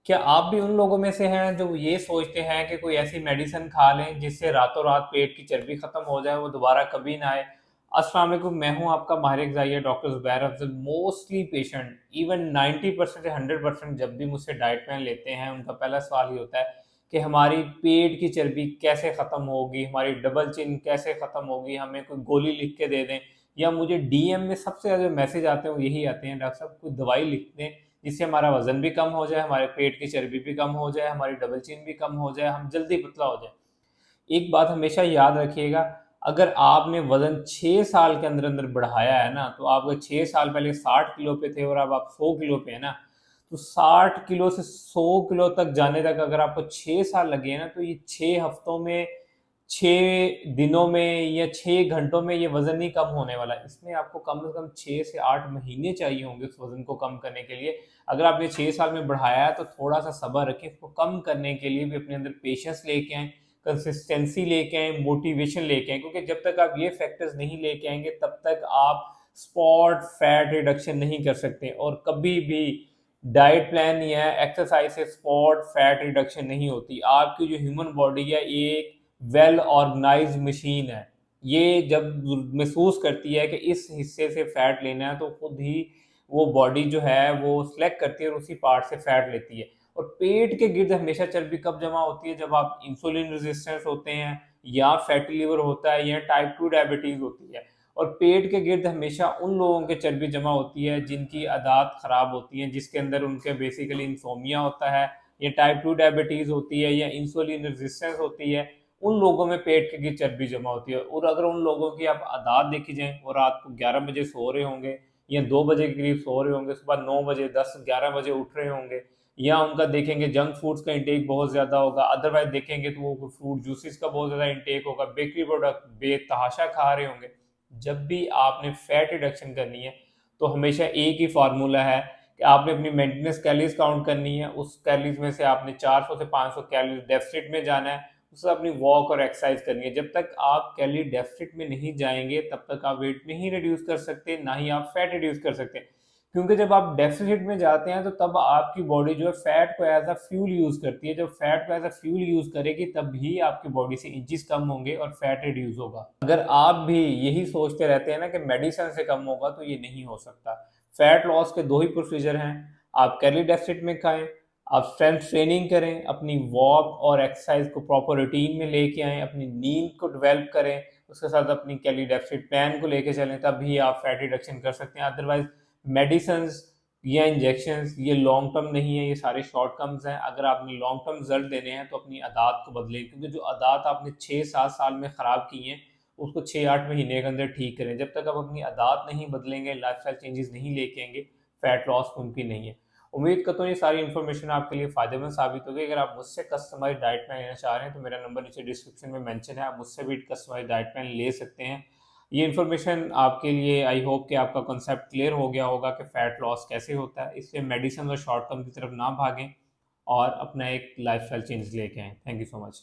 क्या आप भी उन लोगों में से हैं जो ये सोचते हैं कि कोई ऐसी मेडिसिन खा लें जिससे रातों रात पेट की चर्बी खत्म हो जाए, वो दोबारा कभी ना आए? अस्सलाम वालेकुम, मैं हूं आपका माहिर ग़िज़ाइया doctor Zubair Afzal. Mostly patient, even 90% से 100% जब भी मुझसे डाइट प्लान लेते हैं, उनका पहला सवाल ये होता है कि हमारी पेट की चर्बी कैसे ख़त्म होगी, हमारी डबल चिन कैसे ख़त्म होगी, हमें कोई गोली लिख के दे दें। या मुझे डीएम में सबसे ज़्यादा मैसेज आते हैं वो यही आते हैं, डॉक्टर साहब कोई दवाई लिख दें जिससे हमारा वज़न भी कम हो जाए, हमारे पेट की चर्बी भी कम हो जाए, हमारी डबल चिन भी कम हो जाए, हम जल्दी पतला हो जाए। एक बात हमेशा याद रखिएगा, अगर आपने वज़न 6 साल के अंदर-अंदर बढ़ाया है ना, तो आप अगर 6 साल पहले 60 किलो पे थे और अब आप 100 किलो पे हैं ना, तो 60 किलो से 100 किलो तक जाने तक अगर आपको 6 साल लगे हैं ना, तो ये 6 हफ्तों में, 6 दिनों में या 6 घंटों में ये वज़न नहीं कम होने वाला। इसमें आपको कम से कम 6 से 8 महीने चाहिए होंगे उस वज़न को कम करने के लिए। अगर आपने 6 साल में बढ़ाया है, तो थोड़ा-सा सब्र रखें, इसको कम करने के लिए भी अपने अंदर पेशेंस लेके आएँ, कंसिस्टेंसी लेके आएँ, मोटिवेशन लेके आएँ, क्योंकि जब तक आप ये फैक्टर्स नहीं लेके आएँगे, तब तक आप स्पॉट फैट रिडक्शन नहीं कर सकते। और कभी भी डाइट प्लान या एक्सरसाइज से स्पॉट फैट रिडक्शन नहीं होती। आपकी जो ह्यूमन बॉडी है, ये एक वेल ऑर्गेनाइज्ड मशीन है। ये जब महसूस करती है कि इस हिस्से से फैट लेना है, तो खुद ही वो बॉडी जो है वो सेलेक्ट करती है और उसी पार्ट से फैट लेती है। और पेट के गिर्द हमेशा चर्बी कब जमा होती है? जब आप इंसुलिन रेजिस्टेंस होते हैं, या फैटी लिवर होता है, या टाइप 2 डायबिटीज होती है। और पेट के गिर्द हमेशा उन लोगों के चर्बी जमा होती है जिनकी आदत खराब होती है, जिसके अंदर उनके बेसिकली इंसोमिया होता है, या टाइप 2 डायबिटीज होती है, या इंसुलिन रेजिस्टेंस होती है। उन लोगों में पेट के गिर्द चर्बी जमा होती है। और अगर उन लोगों की आप आदत देखी जाए, और रात को 11 बजे सो रहे होंगे, या 2 बजे के करीब सो रहे होंगे, सुबह 9 बजे, 10-11 बजे उठ रहे होंगे, या उनका देखेंगे जंक फूड्स का इंटेक बहुत ज़्यादा होगा, अदरवाइज देखेंगे तो वो फ्रूट जूसेस का बहुत ज़्यादा इंटेक होगा, बेकरी प्रोडक्ट बेतहाशा खा रहे होंगे। जब भी आपने फैट रिडक्शन करनी है, तो हमेशा एक ही फार्मूला है कि आपने अपनी मेंटेनेंस कैलोरीज काउंट करनी है। उस कैलोरीज में से आपने 400 से 500 कैलोरी डेफिसिट में जाना है। उससे अपनी वॉक और एक्सरसाइज करनी है। जब तक आप कैलोरी डेफिसिट में नहीं जाएंगे, तब तक आप वेट नहीं रिड्यूस कर सकते, ना ही आप फैट रिड्यूस कर सकते। क्योंकि जब आप डेफिसिट में जाते हैं, तो तब आपकी बॉडी जो है फैट को एज अ फ्यूल यूज करती है। जब फैट को एज अ फ्यूल यूज करेगी, तब ही आपकी बॉडी से इंचेस कम होंगे और फैट रिड्यूस होगा। अगर आप भी यही सोचते रहते हैं ना कि मेडिसिन से कम होगा, तो ये नहीं हो सकता। फैट लॉस के दो ही प्रोसीजर हैं। आप कैलोरी डेफिसिट में खाएं, आप स्ट्रेंथ ट्रेनिंग करें, अपनी वॉक और एक्सरसाइज को प्रॉपर रूटीन में लेके आएँ, अपनी नींद को डेवलप करें, उसके साथ अपनी कैलोरी डेफिसिट प्लान को लेके चलें, तभी आप फैट रिडक्शन कर सकते हैं। अदरवाइज मेडिसिन्स या इंजेक्शंस ये लॉन्ग टर्म नहीं है, ये सारे शॉर्ट टर्म्स हैं। अगर आपने लॉन्ग टर्म रिजल्ट देने हैं, तो अपनी आदत को बदलें, क्योंकि जो आदत आपने 6-7 साल में ख़राब की हैं, उसको 6-8 महीने के अंदर ठीक करें। जब तक आप अपनी आदत नहीं बदलेंगे, लाइफस्टाइल चेंजेस नहीं लेके आएंगे, फैट लॉस मुमकिन नहीं है। उम्मीद करता हूँ ये सारी इन्फॉर्मेशन आपके लिए फ़ायदेमंद साबित होगी। अगर आप मुझसे कस्टमाइज़ डाइट प्लान लेना चाह रहे हैं, तो मेरा नंबर नीचे डिस्क्रिप्शन में मेंशन है, आप मुझसे भी कस्टमाइज़ डाइट प्लान ले सकते हैं। ये इन्फॉर्मेशन आपके लिए, आई होप कि आपका कॉन्सेप्ट क्लियर हो गया होगा कि फ़ैट लॉस कैसे होता है। इसलिए मेडिसिन और शॉर्ट टर्म की तरफ ना भागें, और अपना एक लाइफस्टाइल चेंज लेके आएँ। Thank you so much.